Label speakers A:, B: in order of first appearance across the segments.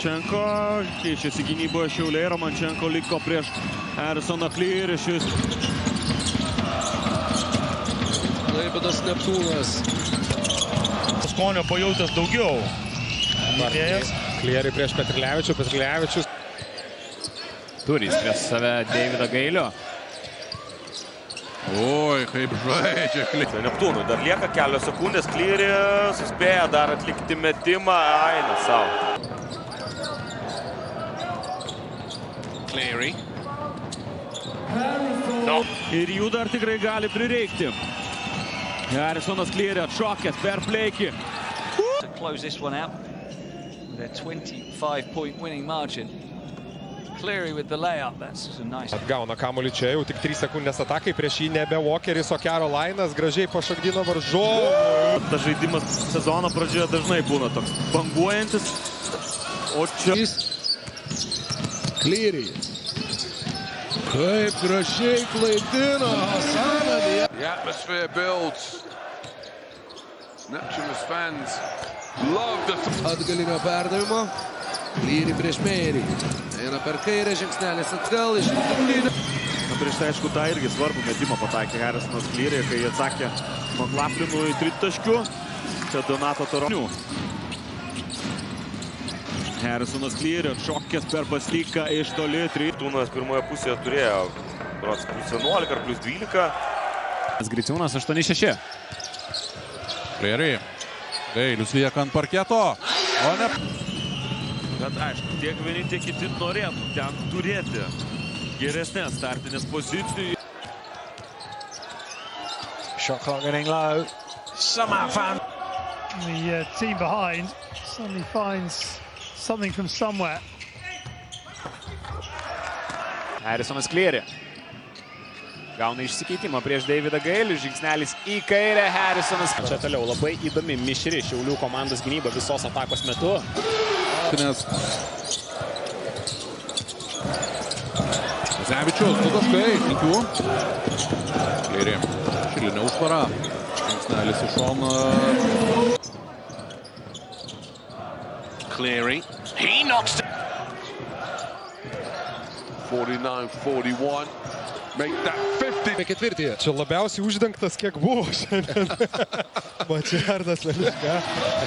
A: Romančenko, keičiasi gynyboje Šiauliai, Romančenko liko prieš Harrisoną Cleary. Šis
B: Klaipėdos Neptūnas.
C: Skonio pajautęs daugiau.
D: Cleary prieš Petrilevičių, Petrilevičius.
A: Turi prieš save Deividą Gailio.
E: Oi, kaip žaidžia Cleary.
F: Neptūnui dar lieka kelios sekundės, Cleary suspėja dar atlikti metimą, eina savo.
E: Cleary.
A: No. Ir jų dar tikrai gali prireikti. Harrisonas Cleary atšokęs per pleikį.
G: To close this one out with a 25-point winning margin. Cleary with the layup, that's a nice.
D: Atgauna kamuolį čia, jau tik 3 sekundės atakai, prieš jį nebe Walkeris, o Carolinas gražiai pašokdino varžovų.
A: Tas žaidimas sezono pradžioje dažnai būna toks banguojantis, o čia...
B: Cleary. Kaip gražiai klaidino Hasaną.
E: The atmosphere builds. Neptūnas fans love the...
B: Atgalinio perdavimo. Cleary prieš Meirį. Eina per kairę, žingsnelis atgal iš vidurinio.
A: Prieš tai, aišku, tą irgi svarbu metimą pataikė Harrisonas Cleary, kai atsakė McLaughlinui tritaškių. Čia Donato Toronių. Harrisonas Cleary atšokęs per paslyką iš toli.
F: Neptūnas pirmoje pusėje turėjo +11 ar +12.
A: Griciūnas 8-6.
E: Cleary. Gailius lieka ant parketo. O ne...
A: Bet aišku, tiek vieni, tiek kiti norėtų ten turėti geresnės startinės pozicijų.
H: Shot clock getting low. Somehow found
I: the team behind suddenly finds something from somewhere.
A: Harrisonas Cleary gauna išsikeitimą prieš Deividą Gailį, žingsnelis į kairę, Harrisonas.
D: Čia toliau labai įdomi mišri Šiaulių komandos gynyba visos atakos metu.
E: Zavičius, 2 taškai, 5. Cleary. Šilinė užtvara. Žingsnelis iš šono.
F: Cleary. He knocks it. 49-41. Make that 50.
B: Ketvirtyje.
D: Čia labiausiai uždengtas, kiek buvo šiandien. Mačiardas Velička.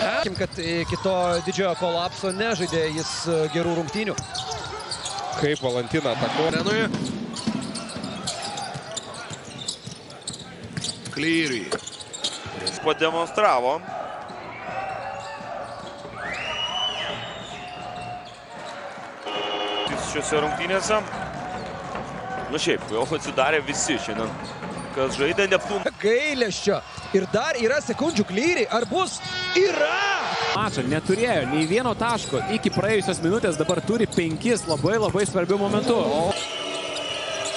B: Sakim, kad iki to didžiojo kolapso nežaidė jis gerų rungtynių.
D: Kaip Valantina atakuoja.
F: Cleary. Jis pademonstravo. Šiuose rungtynėse. Na šiaip, jau atsidarė visi šiandien, kas žaidė Neptūną.
B: Gailesčio. Ir dar yra sekundžių Cleary. Ar bus? Yra!
A: Mačą neturėjo nei vieno taško iki praėjusios minutės, dabar turi 5 labai svarbių momentų.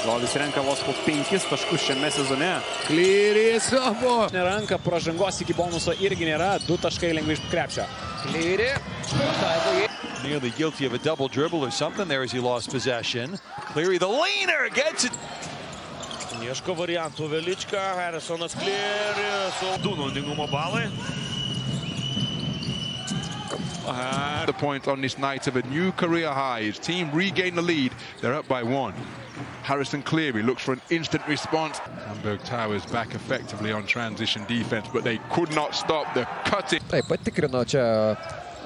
A: Žodis renka vos po 5 taškus šiame sezone.
B: Cleary savo.
D: Ranka pražangos iki bonuso irgi nėra, 2 taškai lengvai iš krepšio.
B: Cleary.
H: nearly guilty of a double dribble or something there as he lost possession. Cleary the leaner gets it.
A: Ieško variantų Velička, Harrisonas Cleary, su naudingumo balai.
E: The point on this night of a new career high. His team regain the lead. They're up by 1. Harrison Cleary looks for an instant response. Hamburg Towers back effectively on transition defense, but they could not stop the cutting.
B: Taip, patikrino čia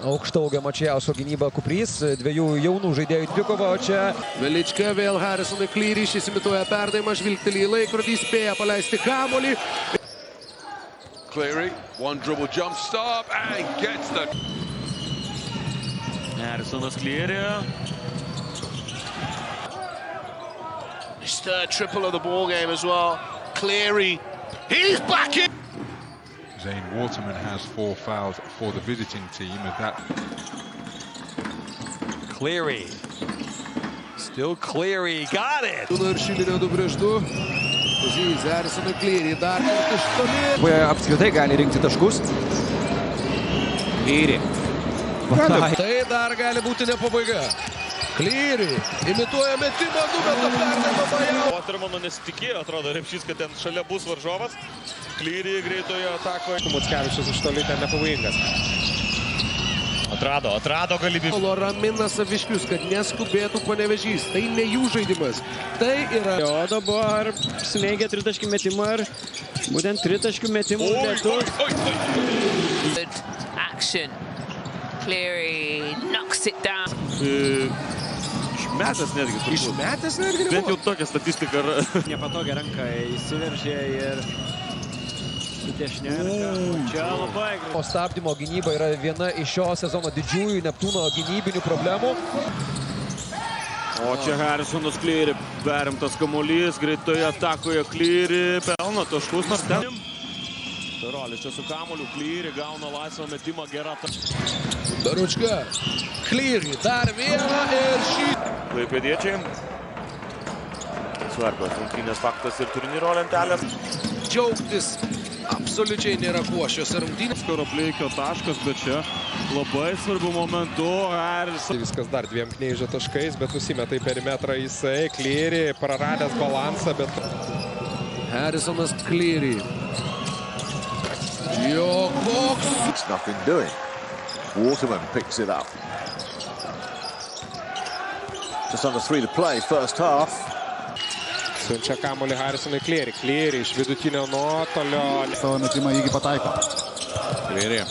B: aukštaūgio Mačiausko gynybą Kuprys, dviejų jaunų žaidėjų dvikova, o čia Velička vėl Harrisonui Cleary, šis imituoja perdavimą, žvilgteli į laikrodį, spėja paleisti kamuolį.
E: Cleary, one dribble jump stop and gets the...
A: Harrisonas Cleary.
F: His third triple of the ball game as well. Cleary, he's back in.
E: Zane Waterman has 4 fouls for the visiting team as that.
H: Cleary. Still Cleary, got it.
B: Ir šilinio 2-2. Pozijas Harrisonui Cleary dar iš toli.
G: Apskritai gali rinkti taškus. Cleary.
B: Tai dar gali būti ne pabaiga. Cleary imituoja metimą, numeta perdavimą Bajau.
A: Watermano nesitikėjo, atrodo, Repšys, kad ten šalia bus varžovas. Cleary greitoje atakoje.
D: Muckevičius iš toli ten nepavojingas.
C: Atrado galimybę.
B: Ramina saviškius, kad neskubėtų Panevėžys. Tai ne jų žaidimas. Tai yra...
J: O dabar smeigia tritaškių metimą ir būtent tritaškių metimų lietus.
K: Action. Cleary knocks it down.
A: Išmetęs netgi.
B: Išmetęs netgi?
A: Bent jau tokia statistika.
J: Nepatogia ranka įsiveržė ir su dešinė ranka. Čia labai gerai.
B: O stabdymo gynyba yra viena iš šio sezono didžiųjų Neptūno gynybinių problemų.
J: O čia Harrisonas Cleary, perimtas kamuolys, greitoje atakoje Cleary, pelno taškus, nors ten. Tarolis čia su kamuoliu, Cleary gauna laisvą metimą, gerą tašką.
B: Daručka, Cleary, dar vieną ir šį.
L: Klaipėdiečiai. Svarbios rungtynės faktas ir turnyro lentelės.
B: Džiaugtis absoliučiai nėra kuo šiose rungtynės.
J: Skaropleikio taškas, bet čia labai svarbių momentų.
D: Viskas dar dviem kneižio taškais, bet nusimeta į perimetrą jisai. Cleary praradęs balansą, bet...
B: Harrisonas Cleary. Jo koks.
M: It's nothing doing. Waterman picks it up. Just under 3 to play, first half.
D: Siunčia kamuolį Harrisonui Cleary. Cleary iš vidutinio nuotolio.
C: Savo metimą įgi pataiko.
B: Cleary.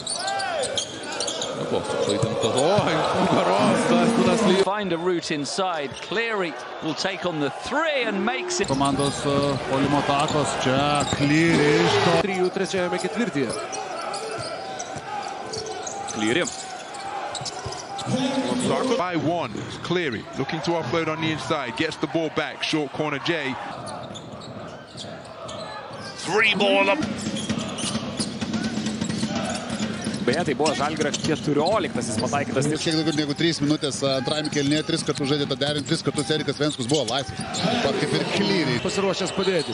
G: Find a route inside. Cleary will take on the three and makes it.
C: Komandos puolimo atakos čia Cleary iš to.
B: 3-3 ketvirtyje.
A: Cleary.
E: By one, Cleary looking to offload on the inside, gets the ball back, short corner Jay.
F: 3 ball up.
A: Beje, tai buvo Žalgirio 14-asis pataikytas.
C: Šiek daugiau negu 3 minutės antrajame kėlinyje, 3 kartus žaidė tą derinį, 3 kartus Erikas Venskus buvo laisvas. Pat kaip ir Cleary.
B: Pasiruošęs padėti.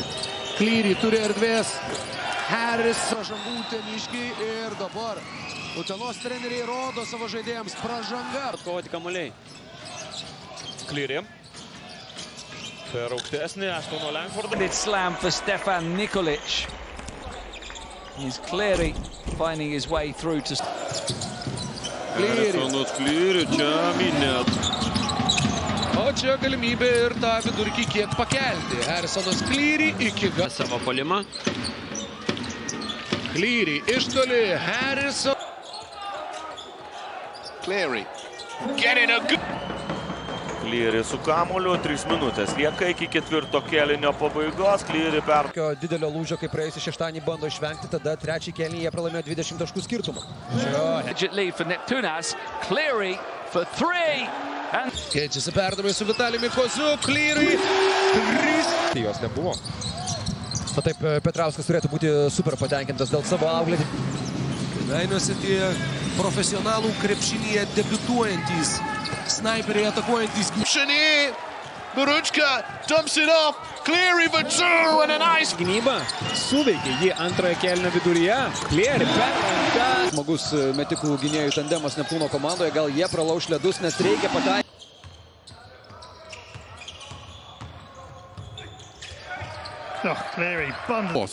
B: Cleary turi erdvės. Harris pražangų Uteniškiai ir dabar Utenos treneriai rodo savo žaidėjams pražanga.
J: Atkovoti kamuoliai.
L: Cleary. Per aukštesnį, Aštono Langfordą.
G: It's slam for Stefan Nikolic. He's Cleary finding his way through to...
J: Harrisonas Cleary čia minėt.
B: O čia galimybė ir tą vidurkį kiek pakelti. Harrisonas Cleary iki galo.
J: Savo puolimą.
B: Cleary iš toli. Harrison.
F: Cleary. Getting a good...
L: Cleary su kamuoliu, 3 minutės lieka iki ketvirto kėlinio pabaigos. Cleary per...
B: Didelio lūžio, kaip praėjusį šeštadienį bando išvengti, tada trečią kėlinį jie pralaimėjo 20 taškų skirtumą.
G: Lead for Neptūnas. Cleary for 3.
B: Keičiasi perdavimai su Vitalijumi Koziu. Cleary.
D: Jos nebuvo.
B: Na taip, Petrauskas turėtų būti super patenkintas dėl savo auklėtį. Kėdainiuose tie profesionalų krepšinyje debiutuojantys, snaiperiai atakuojantys.
F: Daručka dumps it off. Cleary for 2 and a nice...
J: Gynyba suveikė jį antrojo kėlinio viduryje. Cleary perranka.
B: Smagus metikų gynėjų tandemas Neptūno komandoje. Gal jie pralauš ledus, nes reikia pataikyti.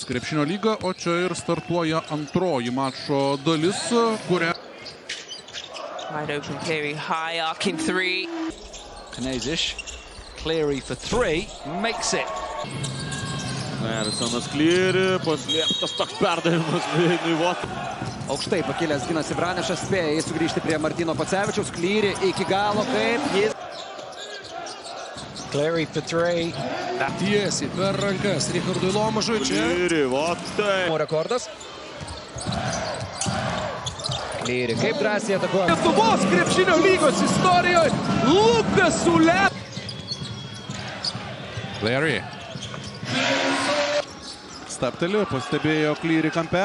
C: Krepšinio lyga, o čia ir startuoja antroji mačo dalis, kurią...
K: Wide open Cleary, high arcing 3.
G: Knezish. Cleary for 3. Makes it.
J: Harrisonas Cleary, paslėptas toks perdavimas.
B: Aukštai pakilęs ginasi Branešas, spėja jis sugrįžti prie Martino Pacevičiaus. Cleary iki galo, kaip jis...
G: Cleary for 3.
B: Tiesiai per rankas Richardui Lomažui čia.
J: Cleary, tai.
B: Rekordas. Cleary kaip drąsiai atakuoja. Lietuvos krepšinio lygos istorijoje Lukas Ule.
C: Cleary. Stabteliu, pastebėjo Cleary kampe.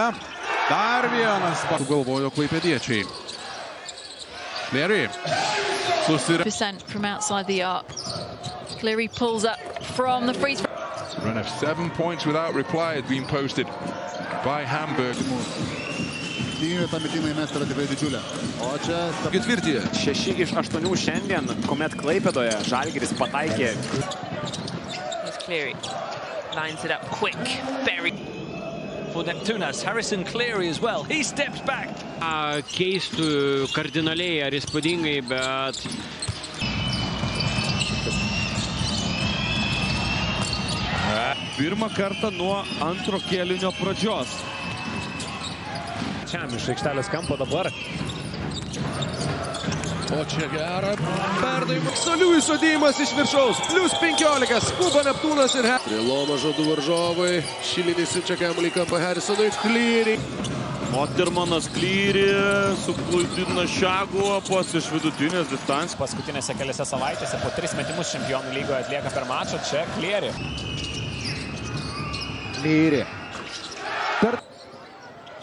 C: Dar vienas. Galvojo klaipėdiečiai. Cleary.
N: % from outside the arc. Cleary pulls up from the free throw.
E: Run of 7 points without reply has been posted by Hamburg.
C: Ta metimai mes yra tikrai didžiulė.
B: O čia ketvirtyje.
A: 6 iš 8 šiandien, kuomet Klaipėdoje Žalgiris pataikė.
K: Here's Cleary. Lines it up quick. Very...
G: for Neptūnas. Harrison Cleary as well. He steps back.
J: Keistų kardinaliai ar įspūdingai, bet...
O: Pirmą kartą nuo antro kėlinio pradžios.
P: Čiam iš aikštelės kampo dabar.
B: O čia gerą perdavimą. Solių įsodėjimas iš viršaus. Plius 15. Skuba Neptūnas ir Priloma žodų varžovai. Šilinis siunčia kamuolį į kampą Harrisonui. Cleary.
J: Motirmanas Cleary suklaidina Šaguopas iš vidutinės distancijos.
P: Paskutinėse keliose savaitėse po 3 metimus čempionų lygoje atlieka per mačą. Čia Cleary.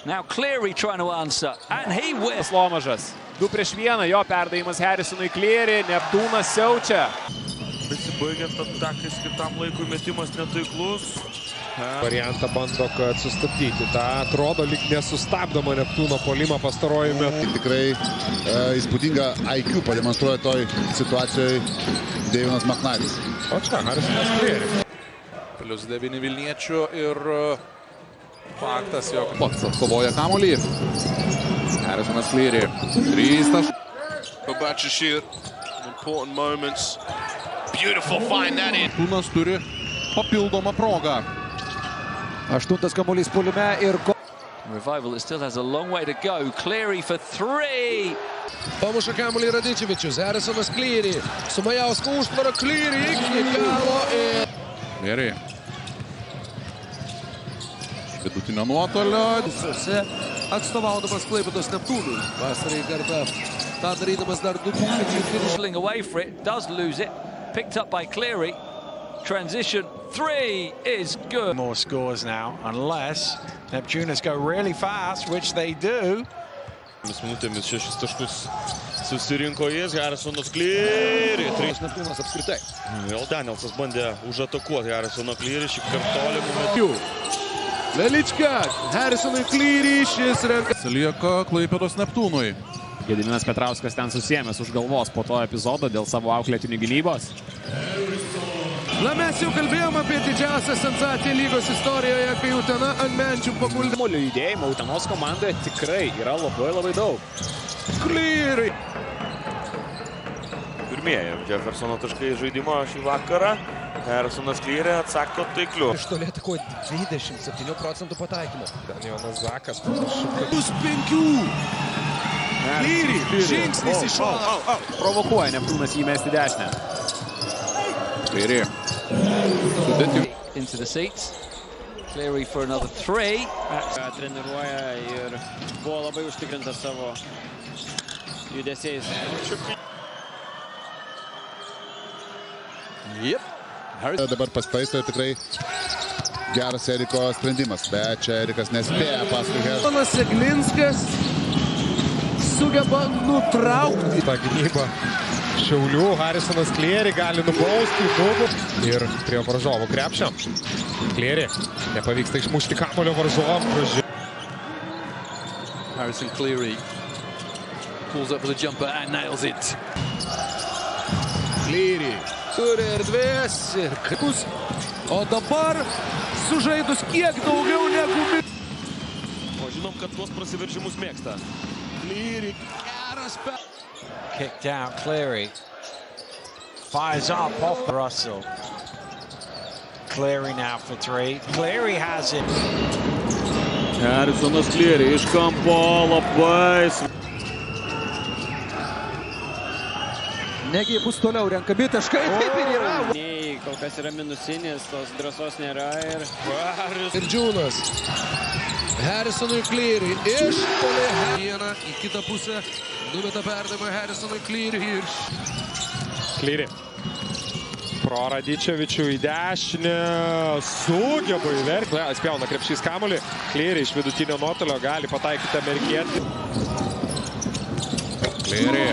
G: Now Cleary trying to answer, and he wins.
P: Lomažas. 2 prieš 1, jo perdavimas Harrisonui Cleary, Neptūnas siaučia.
L: Besibaigiant atakai skirtam laikui metimas netaiklus.
D: Variantą bando, kad sustabdyti. Ta atrodo lyg nesustabdoma Neptūno puolimą pastaruoju metu.
C: Tikrai įspūdingą IQ pademonstruoja toj situacijoje Deivinas Maknaitis.
D: O čia Harrisonas Cleary.
Q: Plius 9 Vilniečių ir faktas, jog
C: pats atkovoja kamuolį. Harrisonas Cleary. 3 taškus.
F: Babachishir, important moments. Beautiful find that in.
C: Neptūnas turi papildomą progą.
B: 8 kamuolys puolime ir
G: Revival still has a long way to go. Cleary for 3.
B: Pamuša kamuolį Radičevičius. Harrisonas Cleary. Su Majausko užtvara Cleary iki galo ir...
C: Cleary. Vidutinio nuotolio.
B: Atstovaudamas Klaipėdos Neptūnui. Pastarąjį kartą tą darydamas dar 2020.
G: Away for it, does lose it. Picked up by Cleary. Transition 3 is good.
R: More scores now, unless Neptūnas go really fast, which they do.
J: Minutėmis 6 taškus susirinko jis, Harrisonas Cleary. 3
B: Neptūnas apskritai.
J: Vėl Danielsas bandė užatakuoti Harrisoną Cleary šį kartolimų metų.
B: Velička, Harrisonui Cleary, šis renka.
C: Lieka Klaipėdos Neptūnui.
P: Gediminas Petrauskas ten susiėmęs už galvos po to epizodo dėl savo auklėtinių gynybos.
B: Na, mes jau kalbėjom apie didžiausią sensaciją lygos istorijoje, kai Utena ant menčių paguldė.
P: Kamuolio judėjimo Utenos komandoje tikrai yra labai daug.
B: Cleary.
L: Pirmieji Jeffersono taškai žaidimo šį vakarą. Harrisonas Cleary atsako taikliu.
B: Iš toli atakuoja 27% pataikymo.
D: Jonas Zakas panašu, kad...
B: Plus 5. Cleary, žingsnis iš šono.
P: Provokuoja Neptūnas jį mesti dešinę.
C: Cleary.
G: Into the seats. Cleary for another 3.
J: Treniruoja ir buvo labai užtikrintas savo judesiais.
C: Dabar pasitaiso tikrai geras Eriko sprendimas, bet čia Erikas nespėja paskui Harrisoną.
B: Ponas Seglinskas sugeba nutraukti
D: tą gynybą. Šiaulių Harrisonas Cleary gali nubausti nubų ir prie varžovo krepšio. Cleary nepavyksta išmušti kamuolio varžovo.
Q: Harrison Cleary pulls up for the jumper and nails it.
B: Cleary turi erdvės ir kus. O dabar sužaidus kiek daugiau negu...
J: O žinom, kad tuos prasiveržimus mėgsta.
B: Cleary geras per...
R: Kicked out Cleary. Fires up off Russell. Cleary now for 3. Cleary has it.
J: Harrisonas Cleary iš kampo labai...
B: Negi bus toliau renkami taškai, taip ir yra.
J: Nei, kol kas yra minusinis, tos drąsos nėra ir...
B: Ir Džiūnas. Harrisonui Cleary iš toli. Vieną į kitą pusę. Numeta perdavimą Harrisonui Cleary ir...
D: Cleary. Pro Radičevičių į dešinę. Sugeba įverti. Spjauna krepšys kamuolį. Cleary iš vidutinio nuotolio gali pataikyti amerikietį.
C: Cleary.